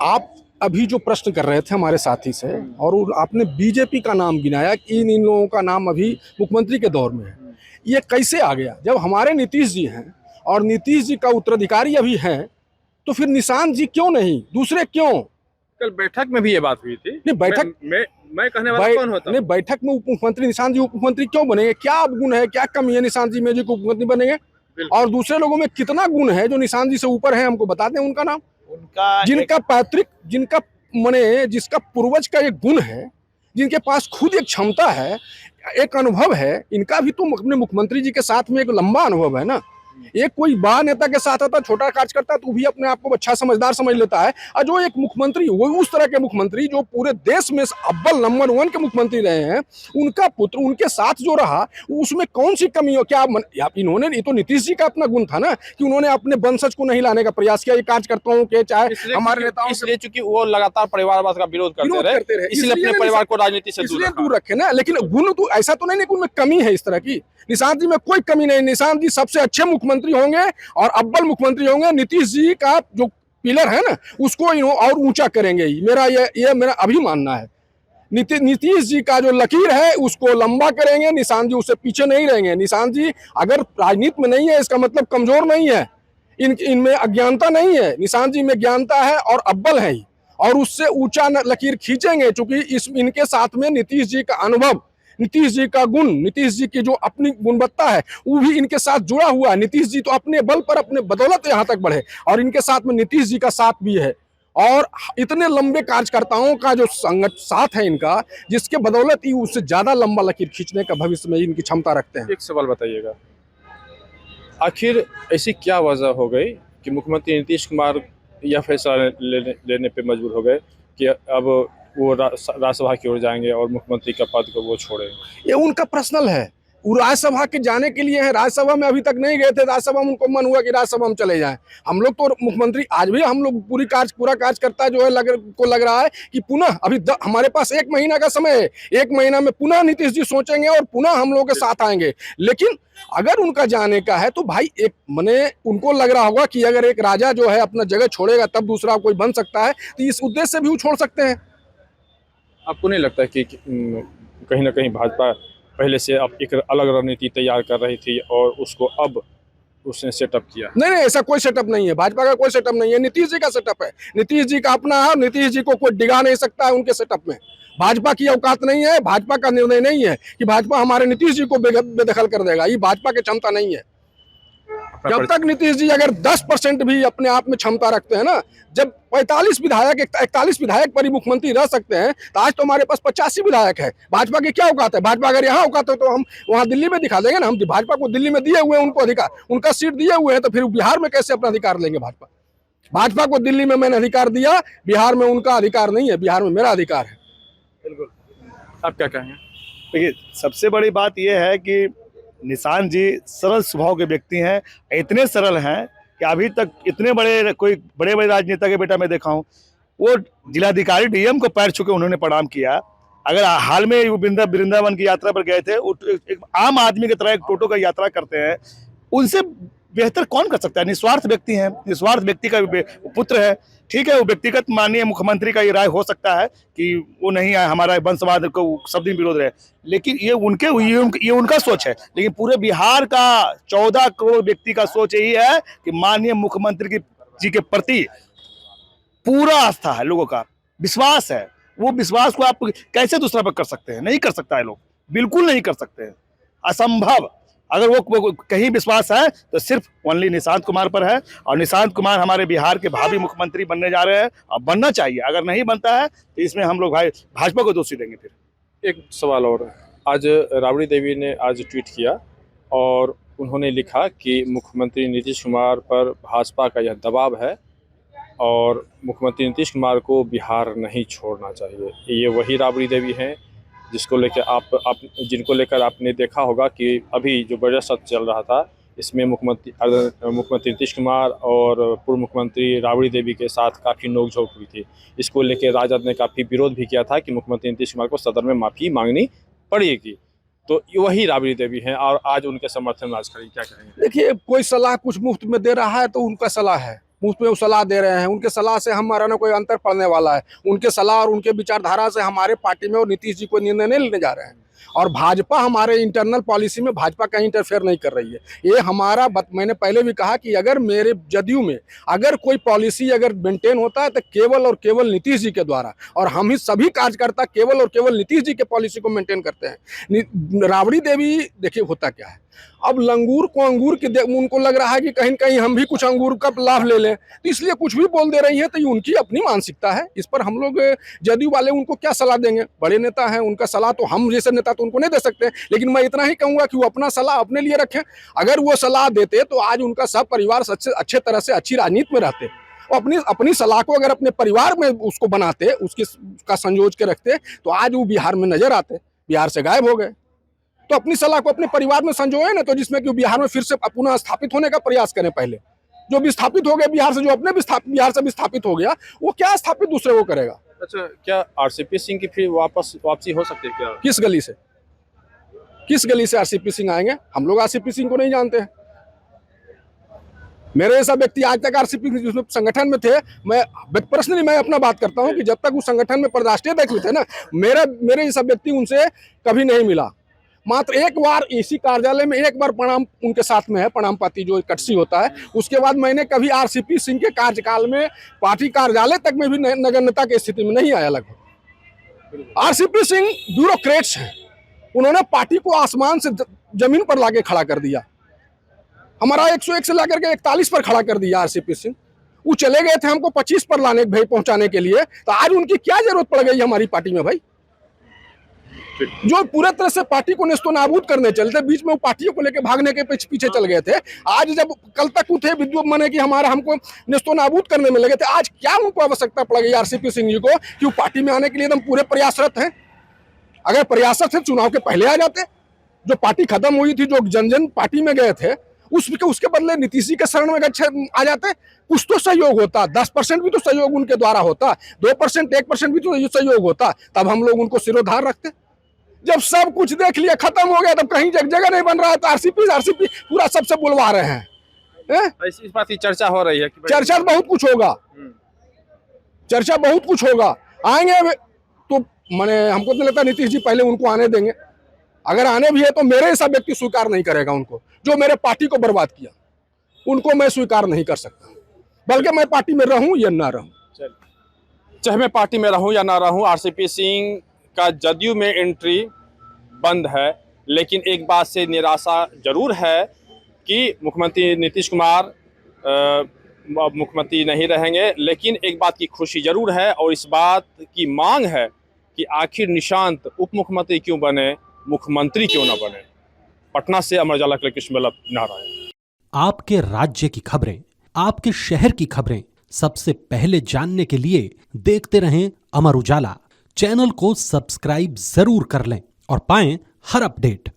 आप अभी जो प्रश्न कर रहे थे हमारे साथी से और आपने बीजेपी का नाम गिनाया कि इन लोगों का नाम अभी मुख्यमंत्री के दौर में है, ये कैसे आ गया? जब हमारे नीतीश जी हैं और नीतीश जी का उत्तराधिकारी अभी हैं, तो फिर निशांत जी क्यों नहीं, दूसरे क्यों? कल बैठक में भी ये बात हुई थी। नहीं, बैठक मैं कहने वाला कौन होता? नहीं, बैठक में उप मुख्यमंत्री निशांत जी उप मुख्यमंत्री क्यों बनेंगे? क्या गुण है, क्या कमी है निशांत जी में जो उप मुख्यमंत्री बनेंगे? और दूसरे लोगों में कितना गुण है जो निशांत जी से ऊपर है? हमको बता दें उनका नाम। उनका जिनका पैतृक, जिनका मने जिसका पूर्वज का एक गुण है, जिनके पास खुद एक क्षमता है, एक अनुभव है, इनका भी तो अपने मुख्यमंत्री जी के साथ में एक लंबा अनुभव है ना। एक कोई बड़ा नेता के साथ आता, छोटा कार्य करता है तो भी अपने आप को अच्छा समझदार समझ लेता है, और जो एक मुख्यमंत्री, वो उस तरह के मुख्यमंत्री जो पूरे देश में अव्वल नंबर 1 के मुख्यमंत्री रहे हैं, उनका पुत्र उनके साथ जो रहा, उसमें कौन सी कमी हो? क्या इन्होंने, ये तो नीतीश जी का अपना गुण था ना कि उन्होंने अपने वंशज को नहीं लाने का प्रयास किया, ये कार्यकर्ताओं के चाहे हमारे नेताओं, इसलिए चूंकि वो लगातार परिवारवाद का विरोध करते रहे, इसलिए अपने परिवार को राजनीति से दूर रखे ना। लेकिन गुण तो ऐसा तो नहीं कि उनमें कमी है इस तरह की। निशांत जी में कोई कमी नहीं, निशांत जी सबसे अच्छे मुख्यमंत्री होंगे और अव्वल मुख्यमंत्री होंगे। नीतीश जी का जो पिलर है ना, उसको और ऊंचा करेंगे ही, मेरा ये मेरा अभी मानना है। नीतीश जी का जो लकीर है उसको लंबा करेंगे, निशांत जी उससे पीछे नहीं रहेंगे। निशांत जी अगर राजनीति में नहीं है, इसका मतलब कमजोर नहीं है, इनमें अज्ञानता नहीं है। निशांत जी में ज्ञानता है और अव्वल है ही, और उससे ऊंचा लकीर खींचेंगे, चूंकि इनके साथ में नीतीश जी का अनुभव, नीतीश जी का गुण, नीतीश जी की जो अपनी गुणवत्ता है वो भी इनके साथ जुड़ा हुआ है। नीतीश जी तो अपने बल पर, अपने बदौलत यहाँ तक बढ़े, और इनके साथ में नीतीश जी का साथ भी है, और इतने लंबे कार्यकर्ताओं का जो साथ है इनका, जिसके बदौलत ही उससे ज्यादा लंबा लकीर खींचने का भविष्य में इनकी क्षमता रखते हैं। एक सवाल बताइएगा, आखिर ऐसी क्या वजह हो गई कि मुख्यमंत्री नीतीश कुमार यह फैसला लेने पे मजबूर हो गए कि अब वो राज्यसभा की ओर जाएंगे और मुख्यमंत्री का पद को वो छोड़ेंगे? ये उनका पर्सनल है। वो राज्यसभा के जाने के लिए है, राज्यसभा में अभी तक नहीं गए थे। राज्यसभा में उनको मन हुआ कि राज्यसभा में चले जाएं। हम लोग तो मुख्यमंत्री, आज भी हम लोग पूरा कार्यकर्ता जो है लग रहा है कि पुनः अभी हमारे पास 1 महीना का समय है, 1 महीना में पुनः नीतीश जी सोचेंगे और पुनः हम लोग के साथ आएंगे। लेकिन अगर उनका जाने का है तो भाई एक मने उनको लग रहा होगा कि अगर एक राजा जो है अपना जगह छोड़ेगा तब दूसरा कोई बन सकता है, तो इस उद्देश्य से भी वो छोड़ सकते हैं। आपको नहीं लगता कि कहीं ना कहीं भाजपा पहले से अब एक अलग रणनीति तैयार कर रही थी और उसको अब उसने सेटअप किया? नहीं, ऐसा कोई सेटअप नहीं है, भाजपा का कोई सेटअप नहीं है, नीतीश जी का सेटअप है। नीतीश जी का अपना है, नीतीश जी को कोई डिगा नहीं सकता है उनके सेटअप में। भाजपा की औकात नहीं है, भाजपा का निर्णय नहीं है कि भाजपा हमारे नीतीश जी को बेदखल कर देगा, ये भाजपा की क्षमता नहीं है। जब तक नीतीश जी अगर 10% भी अपने आप में क्षमता रखते हैं ना, जब 41 विधायक पर ही मुख्यमंत्री रह सकते हैं, तो आज तो हमारे पास 85 विधायक है। भाजपा की क्या औकात है? भाजपा अगर यहाँ औकात है तो हम वहाँ दिल्ली में दिखा देंगे ना। हम भाजपा को दिल्ली में दिए हुए हैं उनको अधिकार, उनका सीट दिए हुए हैं, तो फिर बिहार में कैसे अपना अधिकार लेंगे? भाजपा को दिल्ली में मैंने अधिकार दिया, बिहार में उनका अधिकार नहीं है, बिहार में मेरा अधिकार है। बिल्कुल, आप क्या कहेंगे? देखिए, सबसे बड़ी बात यह है कि निशांत जी सरल स्वभाव के व्यक्ति हैं, इतने सरल हैं कि अभी तक इतने बड़े बड़े राजनेता के बेटा मैं देखा हूँ, वो जिलाधिकारी डीएम को पैर छू के उन्होंने प्रणाम किया। अगर हाल में वृंदावन की यात्रा पर गए थे, एक आम आदमी की तरह एक टोटो का यात्रा करते हैं, उनसे बेहतर कौन कर सकता है? निस्वार्थ व्यक्ति हैं, निस्वार्थ व्यक्ति का पुत्र है। ठीक है, वो व्यक्तिगत माननीय मुख्यमंत्री का ये राय हो सकता है कि वो नहीं है, हमारा वंशवाद को सब दिन विरोध रहे, लेकिन ये उनका सोच है। लेकिन पूरे बिहार का 14 करोड़ व्यक्ति का सोच यही है कि माननीय मुख्यमंत्री जी के प्रति पूरा आस्था है, लोगों का विश्वास है। वो विश्वास को आप कैसे दूसरा पर कर सकते हैं? नहीं कर सकता है, लोग बिल्कुल नहीं कर सकते हैं, असंभव। अगर वो कहीं विश्वास है तो सिर्फ ओनली निशांत कुमार पर है, और निशांत कुमार हमारे बिहार के भावी मुख्यमंत्री बनने जा रहे हैं, और बनना चाहिए। अगर नहीं बनता है तो इसमें हम लोग भाई भाजपा को दोषी देंगे। फिर एक सवाल और, आज राबड़ी देवी ने आज ट्वीट किया और उन्होंने लिखा कि मुख्यमंत्री नीतीश कुमार पर भाजपा का यह दबाव है और मुख्यमंत्री नीतीश कुमार को बिहार नहीं छोड़ना चाहिए। ये वही राबड़ी देवी हैं जिनको लेकर आपने देखा होगा कि अभी जो बजट सत्र चल रहा था, इसमें मुख्यमंत्री नीतीश कुमार और पूर्व मुख्यमंत्री राबड़ी देवी के साथ काफ़ी नोकझोंक हुई थी। इसको लेकर राजद ने काफ़ी विरोध भी किया था कि मुख्यमंत्री नीतीश कुमार को सदन में माफ़ी मांगनी पड़ेगी। तो वही राबड़ी देवी हैं और आज उनके समर्थन में आज खड़ी, क्या कहेंगे? देखिए, कोई सलाह कुछ मुफ्त में दे रहा है तो उनका सलाह है, मुझ पे वो सलाह दे रहे हैं, उनके सलाह से हमारा ना कोई अंतर पड़ने वाला है। उनके सलाह और उनके विचारधारा से हमारे पार्टी में और नीतीश जी कोई निर्णय नहीं लेने जा रहे हैं। और भाजपा हमारे इंटरनल पॉलिसी में भाजपा कहीं इंटरफेयर नहीं कर रही है। ये हमारा मैंने पहले भी कहा कि अगर मेरे जदयू में अगर कोई पॉलिसी अगर मेंटेन होता है तो केवल और केवल नीतीश जी के द्वारा, और हम ही सभी कार्यकर्ता केवल और केवल नीतीश जी के पॉलिसी को मेंटेन करते हैं। राबड़ी देवी देखिए होता क्या है, अब लंगूर को अंगूर की उनको लग रहा है कि कहीं कहीं हम भी कुछ अंगूर का लाभ ले लें, तो इसलिए कुछ भी बोल दे रही है। तो ये उनकी अपनी मानसिकता है, इस पर हम लोग जदयू वाले उनको क्या सलाह देंगे? बड़े नेता हैं, उनका सलाह तो हम जैसे नेता तो उनको नहीं दे सकते। लेकिन मैं इतना ही कहूंगा कि वो अपना सलाह अपने लिए रखें। अगर वो सलाह देते तो आज उनका सब परिवार अच्छे तरह से अच्छी राजनीति में रहते। वो अपनी सलाह को अगर अपने परिवार में उसको बनाते, उसका संजोज के रखते, तो आज वो बिहार में नजर आते। बिहार से गायब हो गए। तो अपनी सलाह को अपने परिवार में संजोए ना, तो जिसमें कि बिहार में फिर से पुनः स्थापित होने का प्रयास करें। पहले जो विस्थापित हो गया बिहार से, जो अपने बिहार से विस्थापित हो गया, वो क्या स्थापित दूसरे को करेगा? अच्छा, क्या आरसीपी सिंह की फिर वापसी हो सकती है क्या? किस गली से आरसीपी सिंह आएंगे? हम लोग आरसीपी सिंह को नहीं जानते हैं। मेरे जैसा व्यक्ति आज तक आरसीपी संगठन में थे, मैं पर्सनली मैं अपना बात करता हूं कि जब तक उस संगठन में राष्ट्रीय अध्यक्ष थे ना, मेरे जैसा व्यक्ति उनसे कभी नहीं मिला। मात्र एक बार इसी कार्यालय में एक बार प्रणाम उनके साथ में है, प्रणाम पाती जो कटसी होता है। उसके बाद मैंने कभी आरसीपी सिंह के कार्यकाल में पार्टी कार्यालय तक में भी नगण्यता की स्थिति में नहीं आया। लगभग आरसीपी सिंह ब्यूरोक्रेट्स हैं, उन्होंने पार्टी को आसमान से जमीन पर लाके खड़ा कर दिया। हमारा 101 से लाकर के 41 पर खड़ा कर दिया आरसीपी सिंह। वो चले गए थे हमको 25 पर लाने पहुंचाने के लिए, तो आज उनकी क्या जरूरत पड़ गई हमारी पार्टी में? भाई जो पूरे तरह से पार्टी को नेस्तो नाबूद करने चलते, बीच में वो पार्टियों को लेकर भागने के पीछे चल गए थे। आज जब कल तक उठे विद्युत मने कि हमको नेस्तो नाबूद करने में लगे थे, आज क्या उनको आवश्यकता पड़ गई आरसीपी सिंह जी को कि वो पार्टी में आने के लिए एकदम पूरे प्रयासरत हैं? अगर प्रयासरत थे चुनाव के पहले आ जाते। जो पार्टी खत्म हुई थी, जो जन पार्टी में गए थे, उसके बदले नीतीश जी के शरण में आ जाते। कुछ तो सहयोग होता, 10% भी तो सहयोग उनके द्वारा होता, 2% 1% भी तो सहयोग होता, तब हम लोग उनको सिरोधार रखते। जब सब कुछ देख लिया, खत्म हो गया, तब कहीं जगह नहीं बन रहा है, तो आरसीपी पूरा सबसे बुलवा रहे हैं। इस बात की चर्चा हो रही है कि चर्चा बहुत कुछ होगा, चर्चा बहुत कुछ होगा। आएंगे तो मैंने हमको तो लगता है नीतीश जी पहले उनको आने देंगे। अगर आने भी है तो मेरे जैसा व्यक्ति स्वीकार नहीं करेगा उनको, जो मेरे पार्टी को बर्बाद किया, उनको मैं स्वीकार नहीं कर सकता। बल्कि मैं पार्टी में रहूं या ना रहूं, चाहे मैं पार्टी में रहूं या ना रहूं, आरसीपी सिंह का जदयू में एंट्री बंद है। लेकिन एक बात से निराशा जरूर है कि मुख्यमंत्री नीतीश कुमार मुख्यमंत्री नहीं रहेंगे। लेकिन एक बात की खुशी जरूर है, और इस बात की मांग है कि आखिर निशांत उप मुख्यमंत्री क्यों बने, मुख्यमंत्री क्यों ना बने। पटना से अमर उजाला के लिए कृष्ण बल्लभ नारायण। आपके राज्य की खबरें, आपके शहर की खबरें सबसे पहले जानने के लिए देखते रहें अमर उजाला। चैनल को सब्सक्राइब जरूर कर लें और पाएं हर अपडेट।